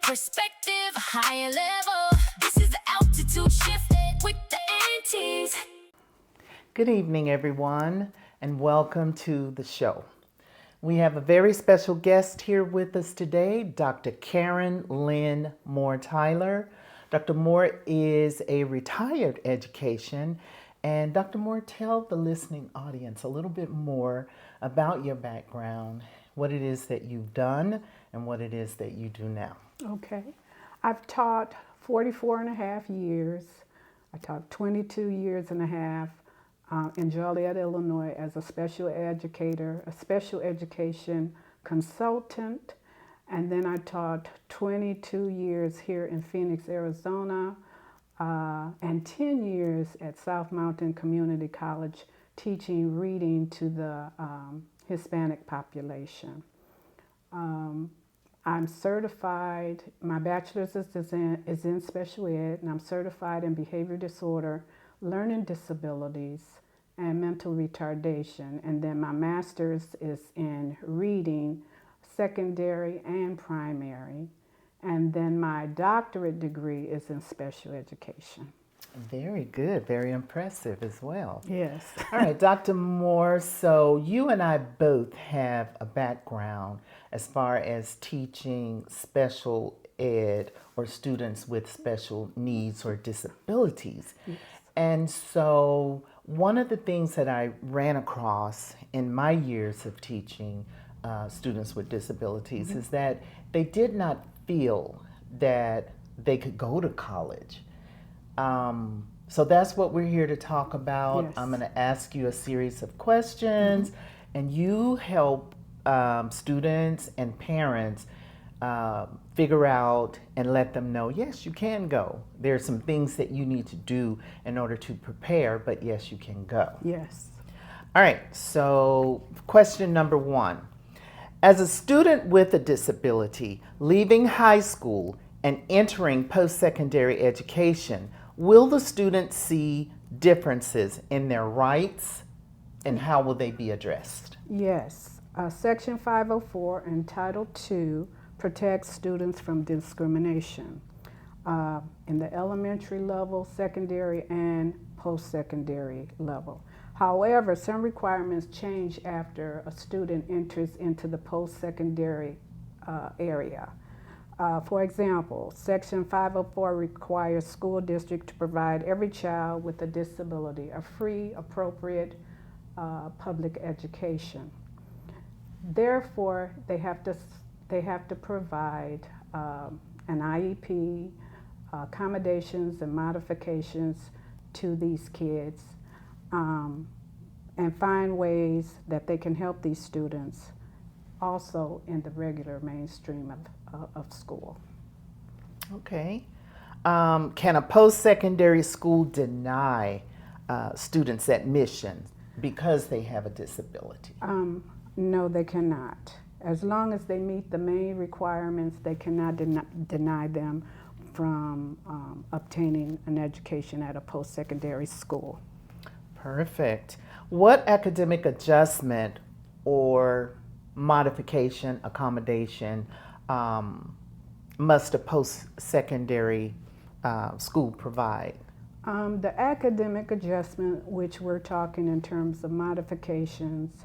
perspective, a higher level. This is the altitude shifted with the antes. Good evening, everyone, and welcome to the show. We have a very special guest here with us today, Dr. Karen Lynn Moore Tyler. Dr. Moore is a retired education. And Dr. Moore, tell the listening audience a little bit more about your background, what it is that you've done, and what it is that you do now. Okay. I've taught 44 and a half years. I taught 22 years and a half in Joliet, Illinois as a special educator, a special education consultant. And then I taught 22 years here in Phoenix, Arizona, and 10 years at South Mountain Community College teaching reading to the Hispanic population. I'm certified, my bachelor's is in special ed, and I'm certified in behavior disorder, learning disabilities, and mental retardation. And then my master's is in reading, secondary and primary. And then my doctorate degree is in special education. Very good, very impressive as well. Yes. All right, Dr. Moore, so you and I both have a background as far as teaching special ed or students with special needs or disabilities. Yes. And so one of the things that I ran across in my years of teaching students with disabilities is that they did not feel that they could go to college. So that's what we're here to talk about. Yes. I'm going to ask you a series of questions, and you help students and parents figure out and let them know, yes, you can go. There's some things that you need to do in order to prepare, but yes, you can go. Yes. All right, so question number one. As a student with a disability, leaving high school and entering post-secondary education, will the student see differences in their rights, and how will they be addressed? Yes. Section 504 and Title II protects students from discrimination in the elementary level, secondary, and post-secondary level. However, some requirements change after a student enters into the post-secondary area. For example, Section 504 requires school district to provide every child with a disability a free, appropriate public education. Therefore, they have to provide an IEP, accommodations and modifications to these kids, and find ways that they can help these students also in the regular mainstream of school. Okay. Can a post-secondary school deny students admission because they have a disability? No, they cannot. As long as they meet the main requirements, they cannot deny them from obtaining an education at a post-secondary school. Perfect. What academic adjustment or modification, accommodation must a post-secondary school provide? The academic adjustment, which we're talking in terms of modifications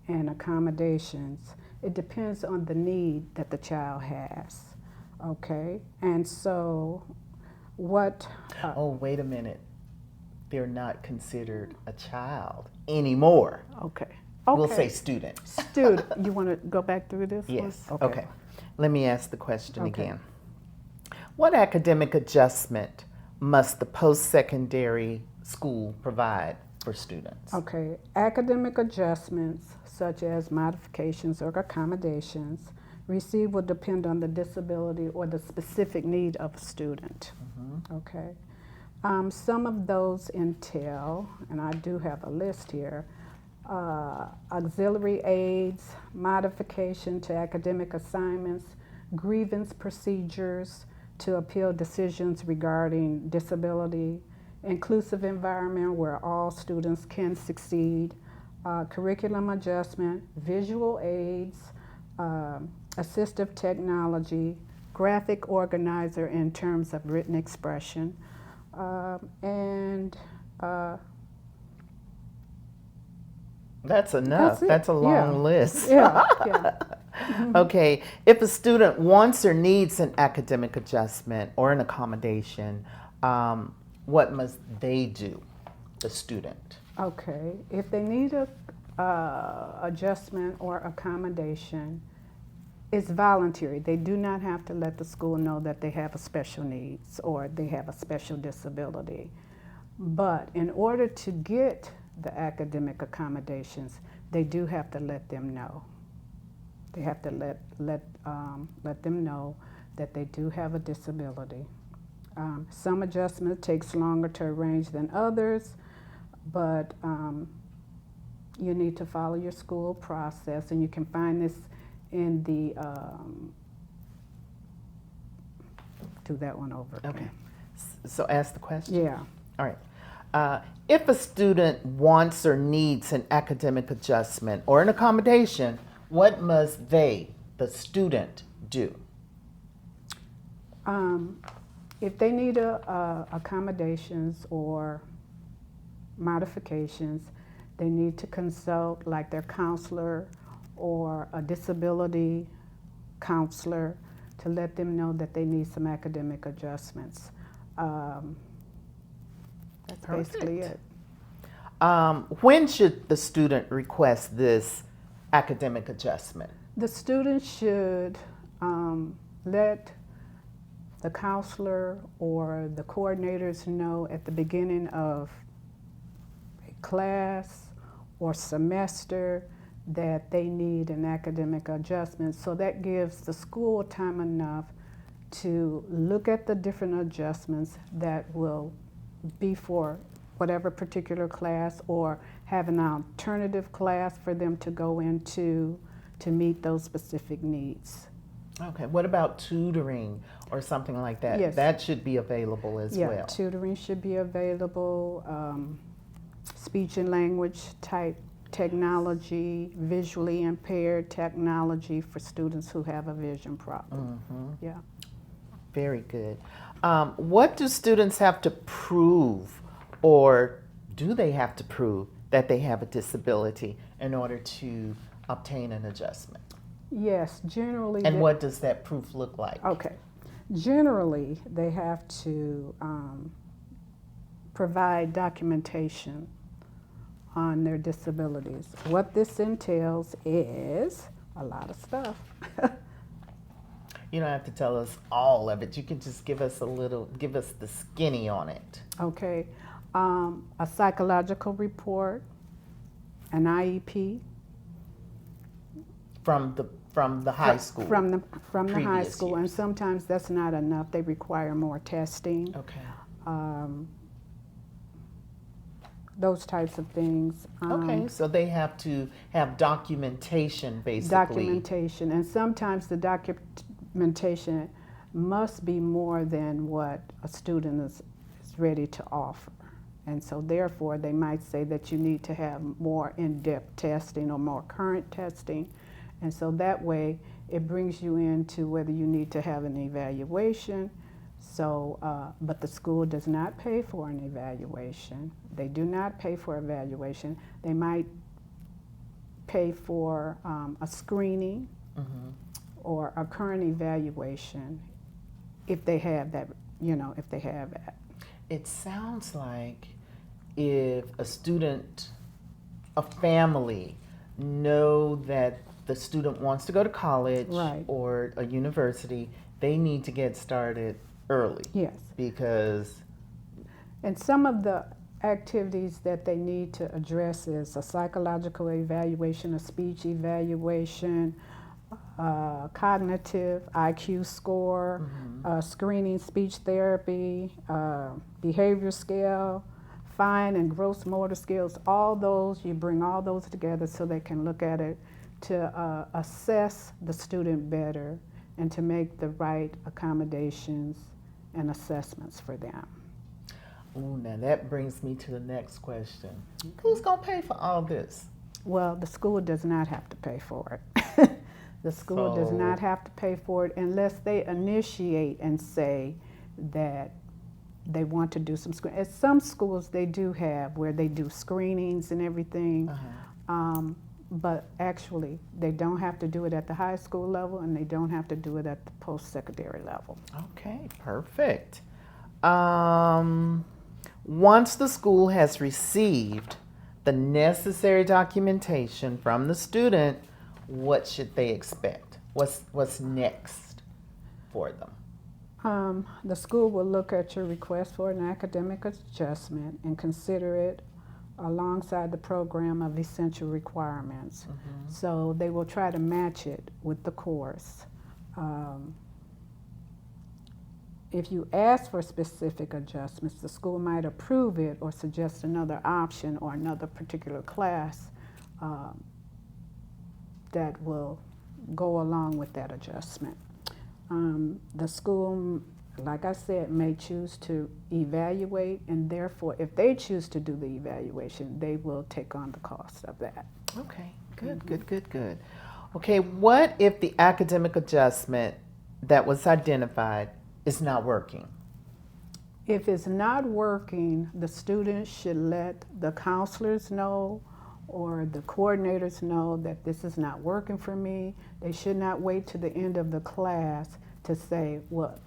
and accommodations, it depends on the need that the child has, okay? And so what... oh, wait a minute. They're not considered a child anymore. Okay. We'll say student. Student. You want to go back through this? Yes. one? Okay. Let me ask the question Okay. again. What academic adjustment must the post-secondary school provide for students? Okay. Academic adjustments such as modifications or accommodations received will depend on the disability or the specific need of a student. Okay. Some of those entail, and I do have a list here, auxiliary aids, modification to academic assignments, grievance procedures to appeal decisions regarding disability, inclusive environment where all students can succeed, curriculum adjustment, visual aids, assistive technology, graphic organizer in terms of written expression, and That's enough. that's it. That's a long Yeah. list. Yeah, yeah. Okay, if a student wants or needs an academic adjustment or an accommodation, what must they do, the student? Okay, if they need a adjustment or accommodation, it's voluntary. They do not have to let the school know that they have a special needs or they have a special disability. But in order to get the academic accommodations, they do have to let them know. They have to let them know that they do have a disability. Some adjustment takes longer to arrange than others, but you need to follow your school process, and you can find this in the, do that one over again. Okay. So ask the question. Yeah. All right. If a student wants or needs an academic adjustment or an accommodation, what must they, the student, do? If they need accommodations or modifications, they need to consult like their counselor or a disability counselor to let them know that they need some academic adjustments. That's basically it. When should the student request this academic adjustment? The student should let the counselor or the coordinators know at the beginning of a class or semester that they need an academic adjustment. So that gives the school time enough to look at the different adjustments that will be for whatever particular class, or have an alternative class for them to go into to meet those specific needs. Okay, what about tutoring or something like that? Yes. That should be available as Yeah, well. tutoring should be available, speech and language type technology, visually impaired technology for students who have a vision problem. Yeah. Very good. What do students have to prove, or do they have to prove that they have a disability in order to obtain an adjustment? Yes, generally. And what does that proof look like? Okay. Generally, they have to provide documentation on their disabilities. What this entails is a lot of stuff. You don't have to tell us all of it. You can just give us the skinny on it. Okay. A psychological report, an IEP. From the high school. From the high Previous school, and years. sometimes that's not enough. They require more testing. Okay. Those types of things. Okay, so they have to have documentation, basically. Documentation, and sometimes the documentation must be more than what a student is ready to offer. And so therefore, they might say that you need to have more in-depth testing or more current testing. And so that way, it brings you into whether you need to have an evaluation. So, but the school does not pay for an evaluation. They do not pay for evaluation. They might pay for a screening or a current evaluation if they have that, if they have that. It sounds like if a student, a family, know that the student wants to go to college Right. or a university, they need to get started early. Yes. Because, And some of the activities that they need to address is a psychological evaluation, a speech evaluation, cognitive IQ score, screening speech therapy, behavior scale, fine and gross motor skills. All those, you bring all those together so they can look at it to assess the student better and to make the right accommodations and assessments for them. ooh, now that brings me to the next question. Who's going to pay for all this? Well, the school does not have to pay for it. The school does So- not have to pay for it unless they initiate and say that they want to do some screening. At some schools, they do have where they do screenings and everything. But actually, they don't have to do it at the high school level, and they don't have to do it at the post-secondary level. Okay, perfect. Once the school has received the necessary documentation from the student, what should they expect? What's next for them? The school will look at your request for an academic adjustment and consider it alongside the program of essential requirements. So they will try to match it with the course. If you ask for specific adjustments, the school might approve it or suggest another option or another particular class that will go along with that adjustment. The school, like I said, may choose to evaluate, and therefore, if they choose to do the evaluation, they will take on the cost of that. Okay, good. Okay, what if the academic adjustment that was identified is not working? If it's not working, the students should let the counselors know or the coordinators know that this is not working for me. They should not wait to the end of the class to say what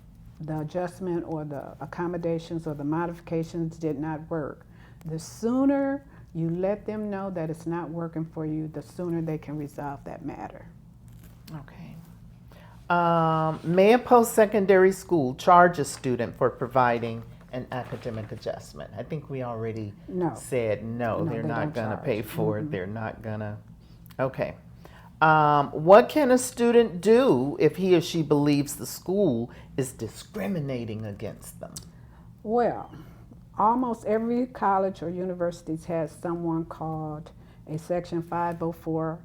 the adjustment or the accommodations or the modifications did not work. The sooner you let them know that it's not working for you, the sooner they can resolve that matter. Okay. May a post-secondary school charge a student for providing an academic adjustment? I think we already No. said no, No, they're they not don't gonna charge. pay for it. They're not gonna. Okay. What can a student do if he or she believes the school is discriminating against them? Well, almost every college or university has someone called a Section 504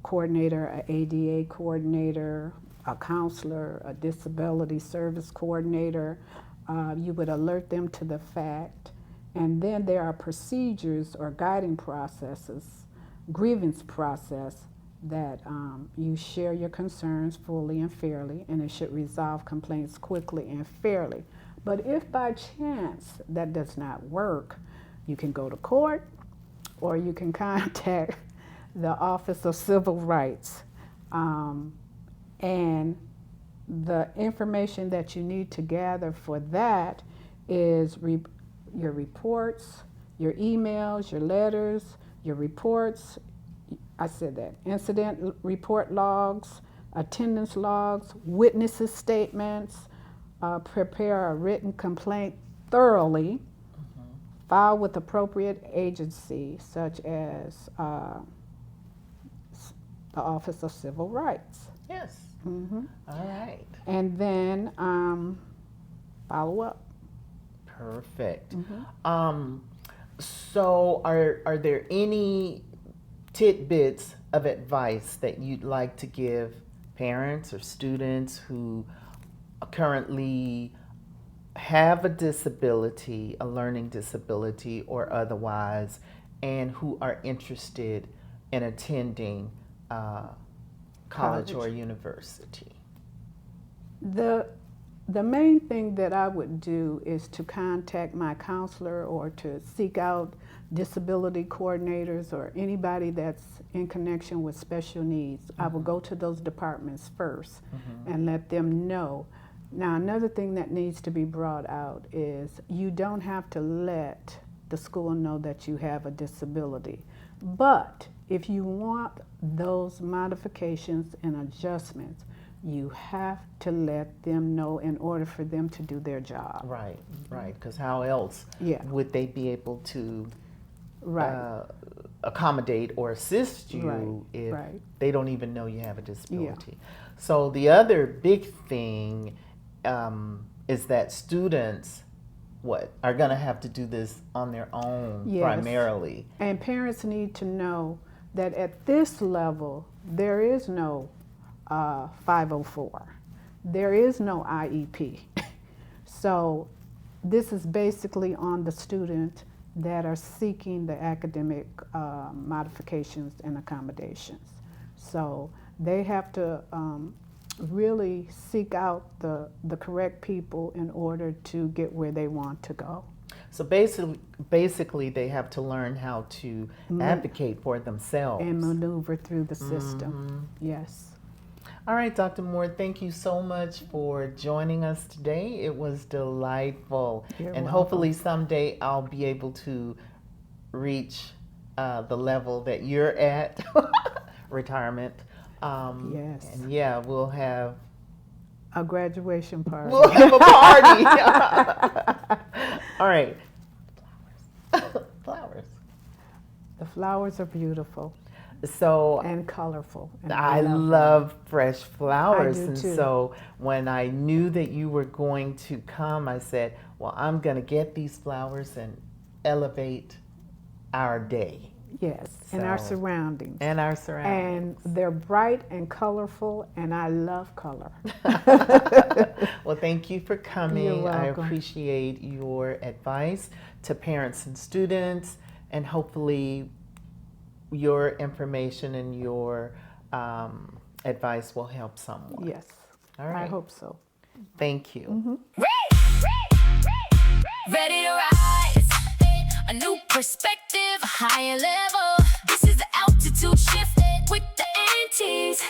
coordinator, an ADA coordinator, a counselor, a disability service coordinator. You would alert them to the fact, and then there are procedures or guiding processes, grievance process, that you share your concerns fully and fairly, and it should resolve complaints quickly and fairly. But if by chance that does not work, you can go to court or you can contact the Office of Civil Rights. And the information that you need to gather for that is your reports, your emails, your letters, your reports. I said that. Incident report logs, attendance logs, witnesses' statements. Prepare a written complaint thoroughly. File with appropriate agency, such as the Office of Civil Rights. Yes. Mm-hmm. All right. And then follow up. Perfect. So are there any tidbits of advice that you'd like to give parents or students who currently have a disability, a learning disability or otherwise, and who are interested in attending college or university? The main thing that I would do is to contact my counselor or to seek out disability coordinators or anybody that's in connection with special needs. I will go to those departments first and let them know. Now, another thing that needs to be brought out is you don't have to let the school know that you have a disability. But if you want those modifications and adjustments, you have to let them know in order for them to do their job. Right, right. Because how else would they be able to accommodate or assist you if they don't even know you have a disability? So the other big thing is that students are going to have to do this on their own primarily. And parents need to know that at this level, there is no 504. There is no IEP. So this is basically on the student that are seeking the academic modifications and accommodations. So they have to really seek out the correct people in order to get where they want to go. So basically, they have to learn how to advocate for themselves. And maneuver through the system. Yes. All right, Dr. Moore, thank you so much for joining us today. It was delightful. You're and welcome. hopefully someday I'll be able to reach the level that you're at, retirement. Yes. And yeah, we'll have A graduation party. a party. All right. Flowers. The flowers are beautiful So and colorful. And I them. love fresh flowers. I do And too. so when I knew that you were going to come, I said, well, I'm going to get these flowers and elevate our day Yes, and our So- surroundings. and our And surroundings. they're bright and colorful, and I love color. Well, thank you for coming. You're I welcome. appreciate your advice to parents and students, and hopefully your information and your advice will help someone. Yes, All right. I hope so. Thank you. Ready to rise, a new perspective, a higher level. This is the altitude shift with the antes.